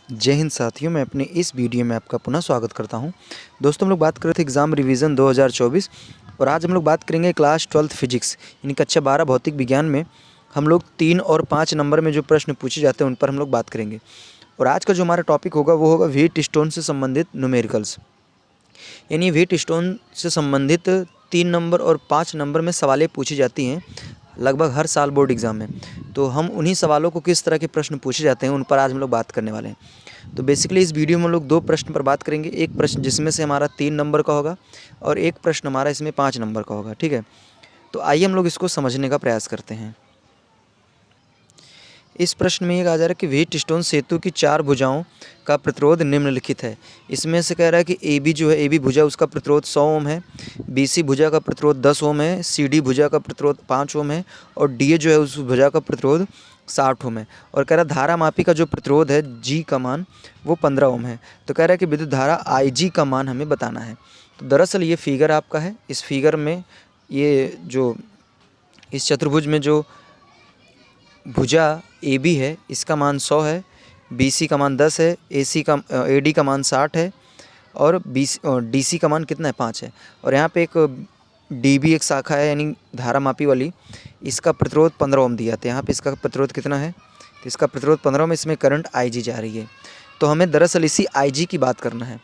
जय हिंद साथियों, मैं अपने इस वीडियो में आपका पुनः स्वागत करता हूं। दोस्तों, हम लोग बात कर रहे थे एग्ज़ाम रिवीजन 2024 और आज हम लोग बात करेंगे क्लास 12th फिजिक्स यानी कक्षा 12 भौतिक विज्ञान में हम लोग 3 और 5 नंबर में जो प्रश्न पूछे जाते हैं उन पर हम लोग बात करेंगे। और आज का जो हमारा टॉपिक होगा वो होगा व्हीट स्टोन से संबंधित न्यूमेरिकल्स, यानी व्हीट स्टोन से संबंधित 3 नंबर और 5 नंबर में सवालें पूछी जाती हैं लगभग हर साल बोर्ड एग्ज़ाम में। तो हम उन्हीं सवालों को किस तरह के प्रश्न पूछे जाते हैं उन पर आज हम लोग बात करने वाले हैं। तो बेसिकली इस वीडियो में हम लोग 2 प्रश्न पर बात करेंगे। एक प्रश्न जिसमें से हमारा 3 नंबर का होगा और एक प्रश्न हमारा इसमें 5 नंबर का होगा, ठीक है। तो आइए हम लोग इसको समझने का प्रयास करते हैं। इस प्रश्न में ये कहा जा रहा है कि व्हीट स्टोन सेतु की 4 भुजाओं का प्रतिरोध निम्नलिखित है। इसमें से कह रहा है कि ए बी जो है, ए बी भुजा उसका प्रतिरोध 100 ओम है, बी सी भुजा का प्रतिरोध 10 ओम है, सी डी भुजा का प्रतिरोध 5 ओम है और डी ए जो है उस भुजा का प्रतिरोध 60 ओम है। और कह रहा है धारा मापी का जो प्रतिरोध है जी का मान वो 15 ओम है। तो कह रहा है कि विद्युत धारा आई जी का मान हमें बताना है। तो दरअसल ये फिगर आपका है। इस फिगर में ये जो इस चतुर्भुज में जो भुजा ए बी है इसका मान 100 है, बी सी का मान 10 है, ए डी का मान 60 है और डी सी का मान कितना है 5 है। और यहाँ पे एक डी बी एक शाखा है यानी धारा मापी वाली, इसका प्रतिरोध 15 ओम दिया था। यहाँ पे इसका प्रतिरोध कितना है, तो इसका प्रतिरोध 15 ओम, इसमें करंट आई जी जा रही है। तो हमें दरअसल इसी आई जी की बात करना है।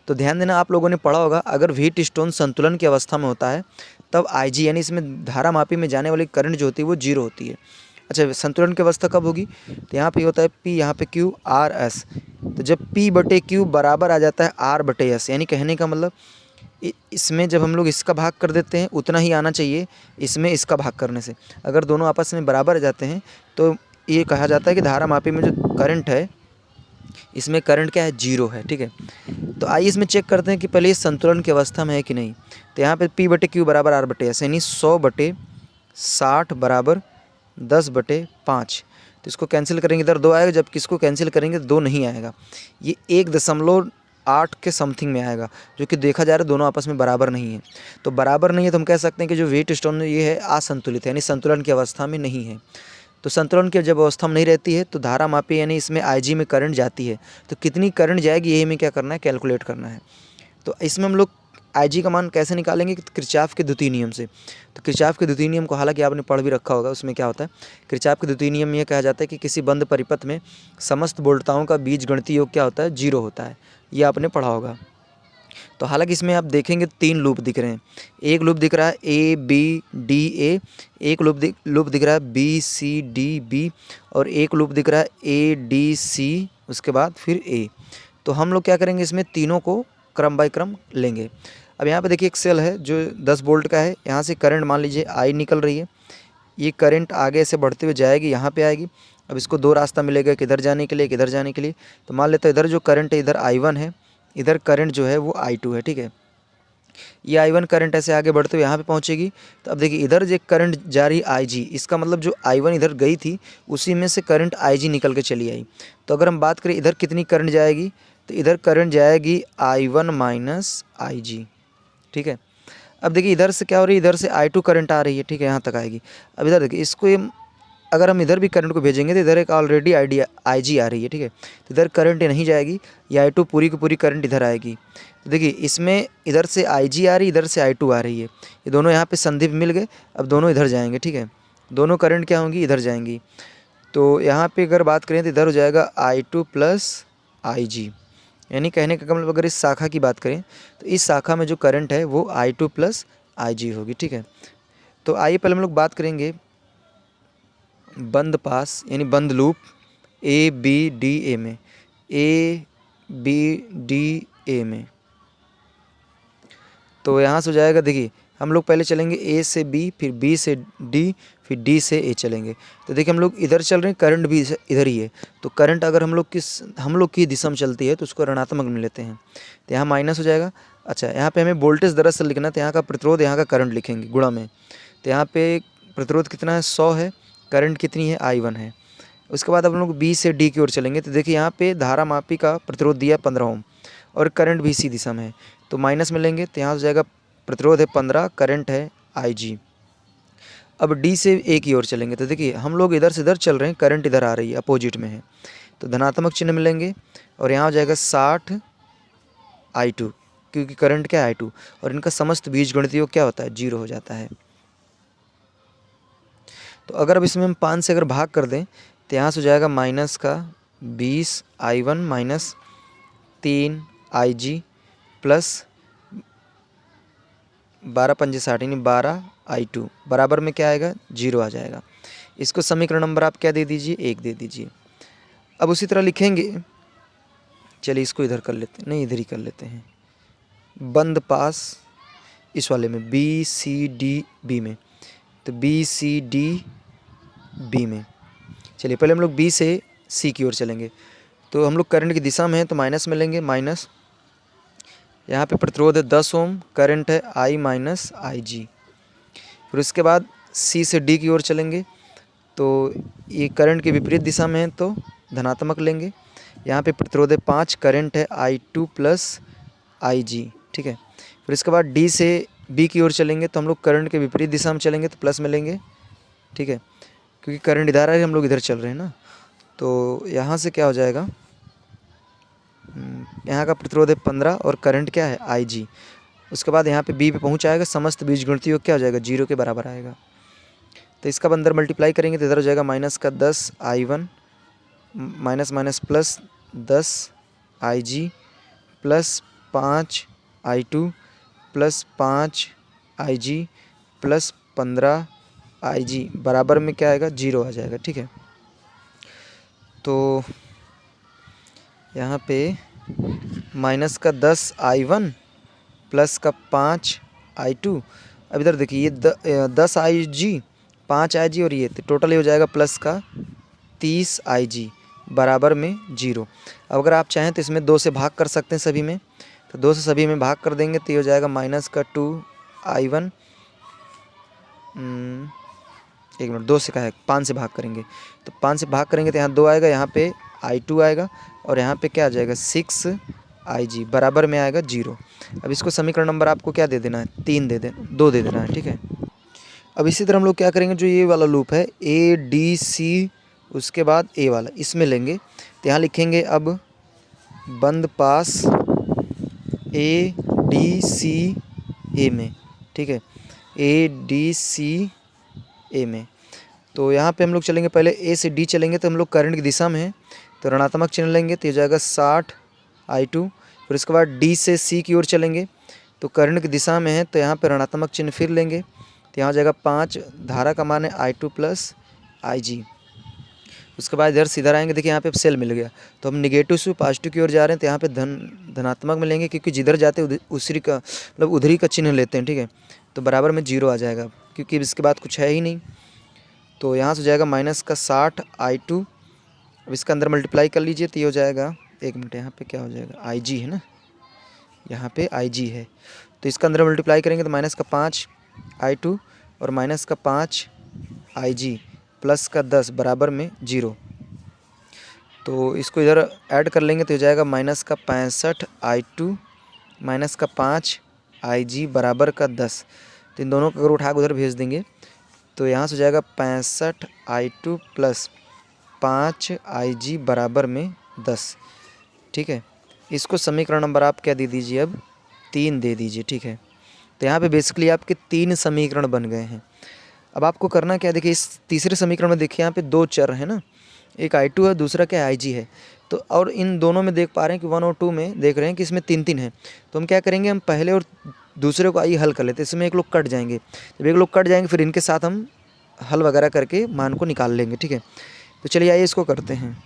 तो ध्यान देना, आप लोगों ने पढ़ा होगा अगर व्हीट स्टोन संतुलन की अवस्था में होता है तब आई जी यानी इसमें धारा मापी में जाने वाली करंट जो होती है वो 0 होती है। अच्छा, संतुलन की अवस्था कब होगी, तो यहाँ पे होता है P, यहाँ पे Q, R, S। तो जब P बटे Q बराबर आ जाता है R बटे S, यानी कहने का मतलब इसमें जब हम लोग इसका भाग कर देते हैं उतना ही आना चाहिए इसमें इसका भाग करने से। अगर दोनों आपस में बराबर आ जाते हैं तो ये कहा जाता है कि धारा मापी में जो करंट है इसमें करंट क्या है, 0 है, ठीक है। तो आइए इसमें चेक करते हैं कि पहले ये संतुलन की अवस्था में है कि नहीं। तो यहाँ पे P बटे Q बराबर R बटे S यानी 100 बटे 60 बराबर 10 बटे 5। तो इसको कैंसिल करेंगे, इधर 2 आएगा, जबकि इसको कैंसिल करेंगे तो 2 नहीं आएगा, ये 1.8 के समथिंग में आएगा, जो कि देखा जा रहा है दोनों आपस में बराबर नहीं है। तो बराबर नहीं है तो हम कह सकते हैं कि जो व्हीट स्टोन ये है असंतुलित है, यानी संतुलन की अवस्था में नहीं है। तो संतुलन की जब अवस्था में नहीं रहती है तो धारा मापी यानी इसमें आई में करंट जाती है, तो कितनी करंट जाएगी यही हमें क्या करना है, कैलकुलेट करना है। तो इसमें हम लोग आई का मान कैसे निकालेंगे, किरचॉफ के द्वितीय नियम से। तो किरचॉफ के द्वितीय नियम को हालांकि आपने पढ़ भी रखा होगा। उसमें क्या होता है, किरचॉफ के द्वितीय नियम में यह कहा जाता है कि किसी बंद परिपथ में समस्त वोल्टताओं का बीजगणितीय योग क्या होता है, 0 होता है। ये आपने पढ़ा होगा। तो हालांकि इसमें आप देखेंगे 3 लूप दिख रहे हैं। एक लूप दिख रहा है ए बी डी ए, एक लूप दिख रहा है बी सी डी बी और एक लूप दिख रहा है ए डी सी, उसके बाद फिर ए। तो हम लोग क्या करेंगे, इसमें तीनों को क्रम बाय क्रम लेंगे। अब यहाँ पे देखिए एक सेल है जो 10 वोल्ट का है, यहाँ से करंट मान लीजिए आई निकल रही है। ये करंट आगे से बढ़ते हुए जाएगी, यहाँ पे आएगी। अब इसको 2 रास्ता मिलेगा, एक इधर जाने के लिए, एक इधर जाने के लिए। तो मान लेते हैं इधर जो करंट है इधर I1 है, इधर करंट जो है वो I2 है, ठीक है। ये I1 करंट ऐसे आगे बढ़ते हुए यहाँ पे पहुँचेगी। तो अब देखिए इधर जो करंट जा रही IG, इसका मतलब जो I1 इधर गई थी उसी में से करंट IG निकल के चली आई। तो अगर हम बात करें इधर कितनी करंट जाएगी, तो इधर करंट जाएगी I1 माइनस IG, ठीक है। अब देखिए इधर से क्या हो रही है, इधर से I2 करंट आ रही है, ठीक है, यहाँ तक आएगी। अब इधर देखिए इसको अगर हम इधर भी करंट को भेजेंगे तो इधर एक ऑलरेडी IG आ रही है, ठीक है। तो इधर करंट नहीं जाएगी, ये I2 पूरी की पूरी करंट इधर आएगी। तो देखिए इसमें इधर से IG आ रही है, इधर से I2 आ रही है, ये दोनों यहाँ पे संधि मिल गए। अब दोनों इधर जाएंगे, ठीक है, दोनों करंट क्या होंगी, इधर जाएंगी। तो यहाँ पे अगर बात करें तो इधर हो जाएगा I2 प्लस IG, यानी कहने का मतलब अगर इस शाखा की बात करें तो इस शाखा में जो करंट है वो I2 प्लस IG होगी, ठीक है। तो आइए पहले हम लोग बात करेंगे बंद पास यानी बंद loop A B D A में, ए बी डी ए में। तो यहाँ से हो जाएगा, देखिए हम लोग पहले चलेंगे ए से बी, फिर बी से डी, फिर डी से ए चलेंगे। तो देखिए हम लोग इधर चल रहे हैं, करंट भी इधर ही है। तो करंट अगर हम लोग की दिशा में चलती है तो उसको ऋणात्मक में लेते हैं, तो यहाँ माइनस हो जाएगा। अच्छा, यहाँ पे हमें वोल्टेज दरअसल लिखना है, तो यहाँ का प्रतिरोध यहाँ का करंट लिखेंगे गुणा में। तो यहाँ पे प्रतिरोध कितना है, 100 है, करंट कितनी है, I1 है। उसके बाद हम लोग बी से डी की ओर चलेंगे। तो देखिए यहाँ पे धारा मापी का प्रतिरोध दिया 15 ओम और करंट भी इसी दिशा में है, तो माइनस में लेंगे। तो यहाँ हो जाएगा प्रतिरोध है 15, करंट है IG। अब डी से ए की ओर चलेंगे। तो देखिए हम लोग इधर से इधर चल रहे हैं, करंट इधर आ रही है, अपोजिट में है। तो धनात्मक चिन्ह मिलेंगे और यहाँ हो जाएगा 60 I2, क्योंकि करंट क्या है I2, और इनका समस्त बीजगणितीय योग क्या होता है 0 हो जाता है। तो अगर अब इसमें हम 5 से अगर भाग कर दें तो यहाँ से हो जाएगा माइनस का 20I1 माइनस 3IG प्लस 12 पंजे 60 यानी 12I2 बराबर में क्या आएगा 0 आ जाएगा। इसको समीकरण नंबर आप क्या दे दीजिए 1 दे दीजिए। अब उसी तरह लिखेंगे, चलिए इसको इधर कर लेते हैं, नहीं इधर ही कर लेते हैं, बंद पास इस वाले में BCDB में, तो BCDB में चलिए पहले हम लोग B से C की ओर चलेंगे। तो हम लोग करंट की दिशा में हैं तो माइनस में लेंगे, माइनस यहाँ पे प्रतिरोध है 10 ओम, करंट है I माइनस IG। फिर उसके बाद C से D की ओर चलेंगे तो ये करंट के विपरीत दिशा में है तो धनात्मक लेंगे। यहाँ पे प्रतिरोध है 5, करंट है I2 प्लस IG, ठीक है। फिर इसके बाद D से B की ओर चलेंगे तो हम लोग करंट के विपरीत दिशा में चलेंगे तो प्लस में लेंगे, ठीक है, क्योंकि करंट इधर है हम लोग इधर चल रहे हैं ना। तो यहाँ से क्या हो जाएगा, यहाँ का प्रतिरोध है 15 और करंट क्या है IG। उसके बाद यहाँ पे B पे पहुँच आएगा, समस्त बीजगणितीय योग क्या हो जाएगा 0 के बराबर आएगा। तो इसका अंदर मल्टीप्लाई करेंगे तो इधर हो जाएगा माइनस का 10I1 minus minus plus 10IG plus 5I2 plus 5IG plus 15IG बराबर में क्या आएगा 0 आ जाएगा, ठीक है। तो यहाँ पे माइनस का 10I1 प्लस का 5I2, अब इधर देखिए ये 10IG 5IG और ये टोटल हो जाएगा प्लस का 30IG बराबर में 0। अब अगर आप चाहें तो इसमें 2 से भाग कर सकते हैं सभी में, तो 2 से सभी में भाग कर देंगे तो ये हो जाएगा माइनस का 2I1, 1 मिनट 2 से का है 5 से भाग करेंगे तो 5 से भाग करेंगे तो यहाँ 2 आएगा, यहाँ पे I2 आएगा और यहाँ पे क्या आ जाएगा 6IG बराबर में आएगा 0। अब इसको समीकरण नंबर आपको क्या दे देना है 3 दे देना, 2 दे देना है, ठीक है। अब इसी तरह हम लोग क्या करेंगे, जो ये वाला लूप है ADC उसके बाद A वाला इसमें लेंगे तो यहाँ लिखेंगे अब बंद पास ADCA में, ठीक है, ADCA में। तो यहाँ पे हम लोग चलेंगे, पहले A से D चलेंगे तो हम लोग करंट की दिशा में है तो ऋणात्मक चिन्ह लेंगे तो ये जाएगा 60I2। फिर उसके बाद D से C की ओर चलेंगे तो करंट की दिशा में है तो यहाँ पे ऋणात्मक चिन्ह फिर लेंगे तो यहाँ हो जाएगा 5, धारा का मान है I2 प्लस IG। उसके बाद इधर सीधा आएंगे, देखिए यहाँ पे सेल मिल गया तो हम निगेटिव से पॉजिटिव की ओर जा रहे हैं तो यहाँ पे धनात्मक में लेंगे, क्योंकि जिधर जाते उसी का मतलब उधरी का चिन्ह लेते हैं, ठीक है। तो बराबर में 0 आ जाएगा क्योंकि इसके बाद कुछ है ही नहीं। तो यहाँ से हो जाएगा माइनस का 60I2। अब इसका अंदर मल्टीप्लाई कर लीजिए तो ये हो जाएगा, 1 मिनट यहाँ पे क्या हो जाएगा IG है ना, यहाँ पे IG है तो इसका अंदर मल्टीप्लाई करेंगे तो माइनस का 5I2 और माइनस का 5IG प्लस का 10 बराबर में 0। तो इसको इधर ऐड कर लेंगे तो हो जाएगा माइनस का 65I2 माइनस का 5IG बराबर का 10। तो इन दोनों को अगर उठा के उधर भेज देंगे तो यहाँ से हो जाएगा 65I2 प्लस 5IG बराबर में 10, ठीक है। इसको समीकरण नंबर आप क्या दे दीजिए अब 3 दे दीजिए, ठीक है। तो यहाँ पे बेसिकली आपके 3 समीकरण बन गए हैं। अब आपको करना क्या है, देखिए इस तीसरे समीकरण में देखिए यहाँ पे 2 चर है ना, एक I2 है दूसरा क्या है IG है। तो और इन दोनों में देख पा रहे हैं कि 1 और 2 में देख रहे हैं कि इसमें 3 है। तो हम क्या करेंगे, हम पहले और दूसरे को हल कर लेते हैं। इसमें एक लोग कट जाएंगे, जब एक लोग कट जाएंगे फिर इनके साथ हम हल वगैरह करके मान को निकाल लेंगे, ठीक है। तो चलिए आइए इसको करते हैं।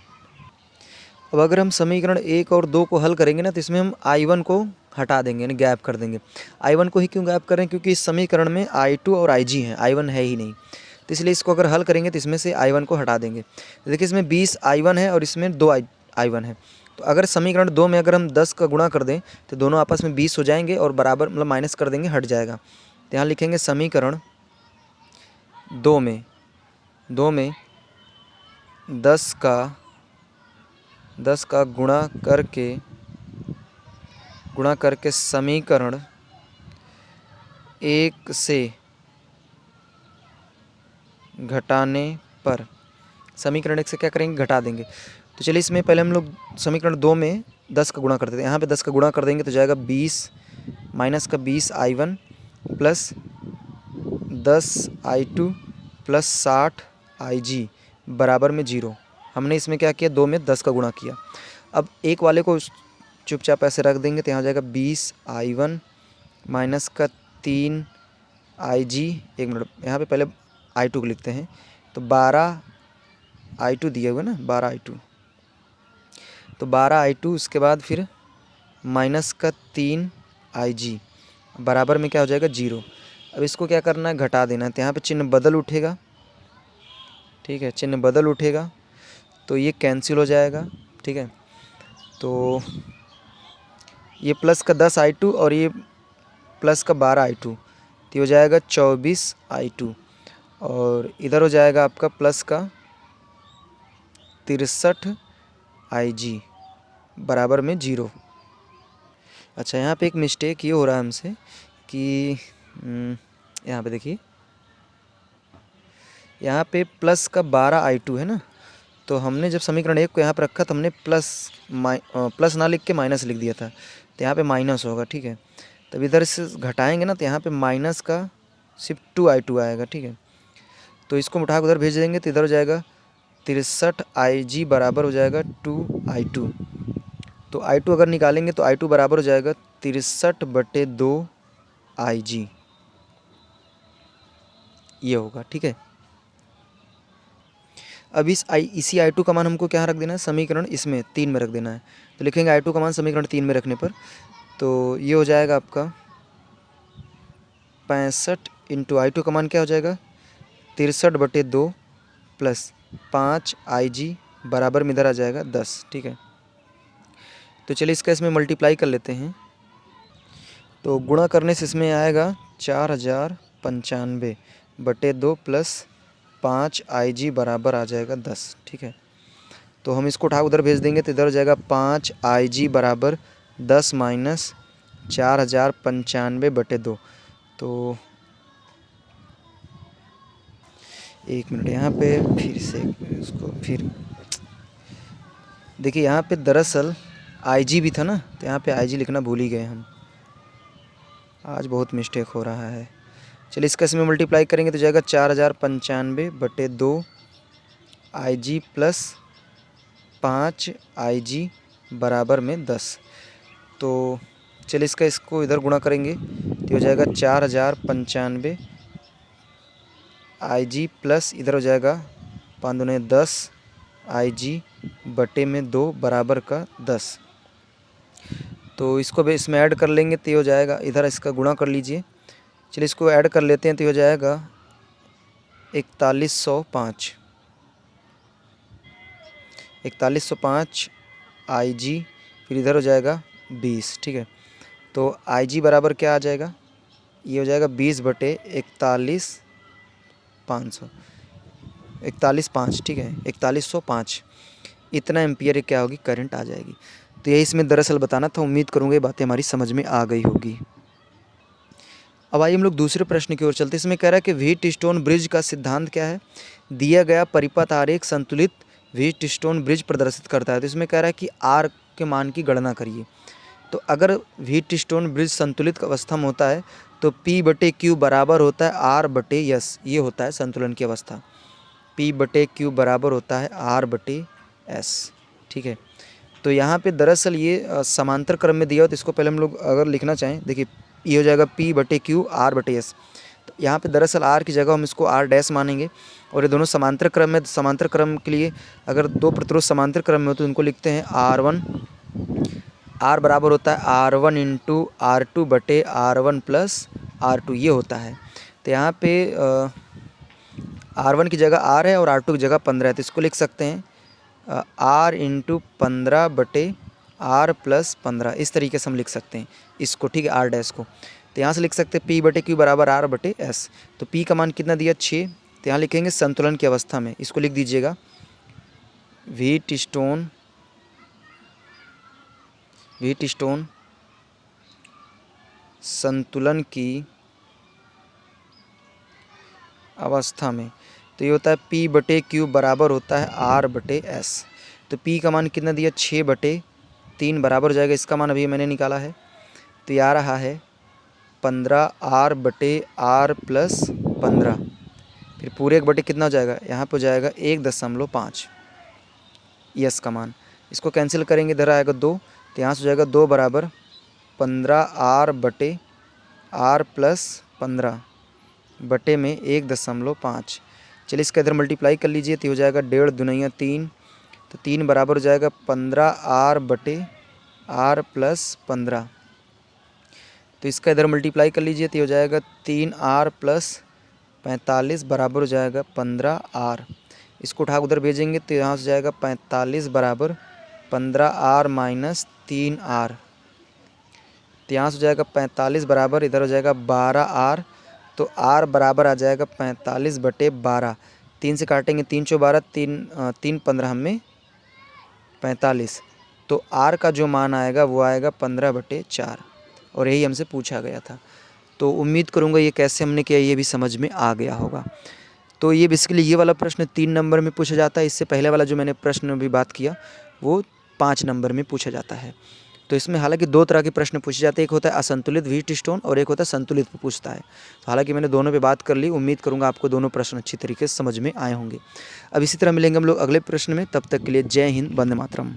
अब अगर हम समीकरण 1 और 2 को हल करेंगे ना तो इसमें हम I1 को हटा देंगे यानी गैप कर देंगे। I1 को ही क्यों गैप करें, क्योंकि इस समीकरण में I2 और IG है, I1 है ही नहीं। तो इसलिए इसको अगर हल करेंगे तो इसमें से I1 को हटा देंगे। तो देखिए इसमें 20I1 है और इसमें 2I1 है। तो अगर समीकरण 2 में अगर हम 10 का गुणा कर दें तो दोनों आपस में 20 हो जाएंगे और बराबर मतलब माइनस कर देंगे, हट जाएगा। तो यहाँ लिखेंगे समीकरण 2 में 10 का गुणा करके समीकरण 1 से घटाने पर, समीकरण 1 से क्या करेंगे घटा देंगे। तो चलिए इसमें पहले हम लोग समीकरण 2 में 10 का गुणा कर देते हैं। यहाँ पे 10 का गुणा कर देंगे तो जाएगा 20 माइनस का 20i1 plus 10i2 plus 60ig बराबर में 0। हमने इसमें क्या किया, 2 में 10 का गुणा किया। अब एक वाले को चुपचाप ऐसे रख देंगे तो यहाँ हो जाएगा 20i1 माइनस का 3ig, एक मिनट यहाँ पे पहले i2 को लिखते हैं, तो 12i2 दिए हुए ना, 12i2, तो 12i2 उसके बाद फिर माइनस का 3ig बराबर में क्या हो जाएगा 0। अब इसको क्या करना है, घटा देना है, तो यहाँ पे चिन्ह बदल उठेगा, ठीक है, चिन्ह बदल उठेगा तो ये कैंसिल हो जाएगा, ठीक है। तो ये प्लस का 10i2 और ये प्लस का 12i2, तो हो जाएगा 24i2 और इधर हो जाएगा आपका प्लस का 63ig बराबर में 0। अच्छा, यहाँ पे एक मिस्टेक ये हो रहा है हमसे कि यहाँ पे देखिए, यहाँ पे प्लस का 12i2 है ना, तो हमने जब समीकरण 1 को यहाँ पर रखा तो हमने प्लस ना लिख के माइनस लिख दिया था, तो यहाँ पे माइनस होगा, ठीक है। तब इधर से घटाएंगे ना तो यहाँ पे माइनस का सिर्फ 2i2 आएगा, ठीक है। तो इसको उठा के उधर भेज देंगे तो इधर हो जाएगा 63ig बराबर हो जाएगा 2i2। तो i2 अगर निकालेंगे तो i2 बराबर हो जाएगा 63/2ig, ये होगा, ठीक है। अब इसी i2 का मान हमको क्या रख देना है, समीकरण इसमें 3 में रख देना है। तो लिखेंगे i2 का मान समीकरण 3 में रखने पर, तो ये हो जाएगा आपका 65 इंटू i2 का मान क्या हो जाएगा 63/2 प्लस 5ig बराबर में इधर आ जाएगा 10, ठीक है। तो चलिए इसका इसमें मल्टीप्लाई कर लेते हैं, तो गुणा करने से इसमें आएगा 4095/2 प्लस 5ig बराबर आ जाएगा 10, ठीक है। तो हम इसको उठा उधर भेज देंगे तो इधर हो जाएगा 5ig बराबर 10 माइनस 4095/2। तो एक मिनट यहाँ पे फिर से उसको फिर देखिए, यहाँ पे दरअसल IG भी था ना, तो यहाँ पे IG लिखना भूल ही गए हम, आज बहुत मिस्टेक हो रहा है। चलिए इसका इसमें मल्टीप्लाई करेंगे तो जाएगा 4095/2 IG प्लस 5ig बराबर में 10। तो चलिए इसको इधर गुणा करेंगे तो हो जाएगा 4095 IG प्लस इधर हो जाएगा 5 दूने 10 IG बटे में 2 बराबर का 10। तो इसको भी इसमें ऐड कर लेंगे तो हो जाएगा, इधर इसका गुणा कर लीजिए। चलिए इसको ऐड कर लेते हैं तो हो जाएगा 4105 IG, फिर इधर हो जाएगा 20, ठीक है। तो IG बराबर क्या आ जाएगा, ये हो जाएगा 20/41,500 ठीक है, 4105 इतना एम्पियर क्या होगी, करंट आ जाएगी। तो यही इसमें दरअसल बताना था। उम्मीद करूँगा ये बातें हमारी समझ में आ गई होगी। अब आइए हम लोग दूसरे प्रश्न की ओर चलते हैं। इसमें कह रहा है कि व्हीटस्टोन ब्रिज का सिद्धांत क्या है। दिया गया परिपथ आरेख संतुलित व्हीटस्टोन ब्रिज प्रदर्शित करता है। तो इसमें कह रहा है कि आर के मान की गणना करिए। तो अगर व्हीटस्टोन ब्रिज संतुलित अवस्था में होता है तो P/Q बराबर होता है R/S, ये होता है संतुलन की अवस्था। P/Q बराबर होता है R/S, ठीक है। तो यहाँ पे दरअसल ये समांतर क्रम में दिया हो, तो इसको पहले हम लोग अगर लिखना चाहें, देखिए ये हो जाएगा P/Q R/S। तो यहाँ पे दरअसल R की जगह हम इसको R' मानेंगे, और ये दोनों समांतर क्रम में, समांतर क्रम के लिए अगर दो प्रतिरोध समांतर क्रम में हो तो इनको लिखते हैं R1। R बराबर होता है R1 into R2/R1 plus R2, ये होता है। तो यहाँ पे R1 की जगह R है और R2 की जगह 15 है, तो इसको लिख सकते हैं R इंटू 15/R प्लस 15, इस तरीके से हम लिख सकते हैं इसको, ठीक है, R' को। तो यहाँ से लिख सकते हैं P/Q बराबर R/S। तो P का मान कितना दिया, 6। तो यहाँ लिखेंगे संतुलन की अवस्था में, इसको लिख दीजिएगा व्हीटस्टोन संतुलन की अवस्था में। तो ये होता है P/Q बराबर होता है R/S। तो P का मान कितना दिया 6/3 बराबर हो जाएगा, इसका मान अभी मैंने निकाला है, तो ये आ रहा है 15R/R प्लस 15। फिर पूरे 1/, कितना हो जाएगा, यहाँ पे हो जाएगा 1.5 यस का मान। इसको कैंसिल करेंगे, इधर आएगा 2, तो यहाँ से हो जाएगा 2 बराबर 15R/R प्लस 15 बटे में 1.5। चलिए इसका इधर मल्टीप्लाई कर लीजिए, तो हो जाएगा 1.5 दूना 3, तो 3 बराबर हो जाएगा 15R/R प्लस 15। तो इसका इधर मल्टीप्लाई कर लीजिए, तो हो जाएगा 3R प्लस 45 बराबर हो जाएगा 15R। इसको उठा उधर भेजेंगे, तो यहाँ से जाएगा 45 बराबर 15R माइनस 3R। तो यहाँ से हो जाएगा 45 बराबर, इधर हो जाएगा 12R, तो R बराबर आ जाएगा 45/12। 3 से काटेंगे, 3 चौ 12, 3 15 हमें 45, तो R का जो मान आएगा वो आएगा 15/4, और यही हमसे पूछा गया था। तो उम्मीद करूँगा ये कैसे हमने किया ये भी समझ में आ गया होगा। तो ये बेसिकली ये वाला प्रश्न 3 नंबर में पूछा जाता है। इससे पहले वाला जो मैंने प्रश्न अभी बात किया वो 5 नंबर में पूछा जाता है। तो इसमें हालांकि 2 तरह के प्रश्न पूछे जाते हैं, एक होता है असंतुलित व्हीट स्टोन और एक होता है संतुलित पे पूछता है। तो हालांकि मैंने दोनों पे बात कर ली, उम्मीद करूँगा आपको दोनों प्रश्न अच्छी तरीके से समझ में आए होंगे। अब इसी तरह मिलेंगे हम लोग अगले प्रश्न में, तब तक के लिए जय हिंद, वंदे मातरम।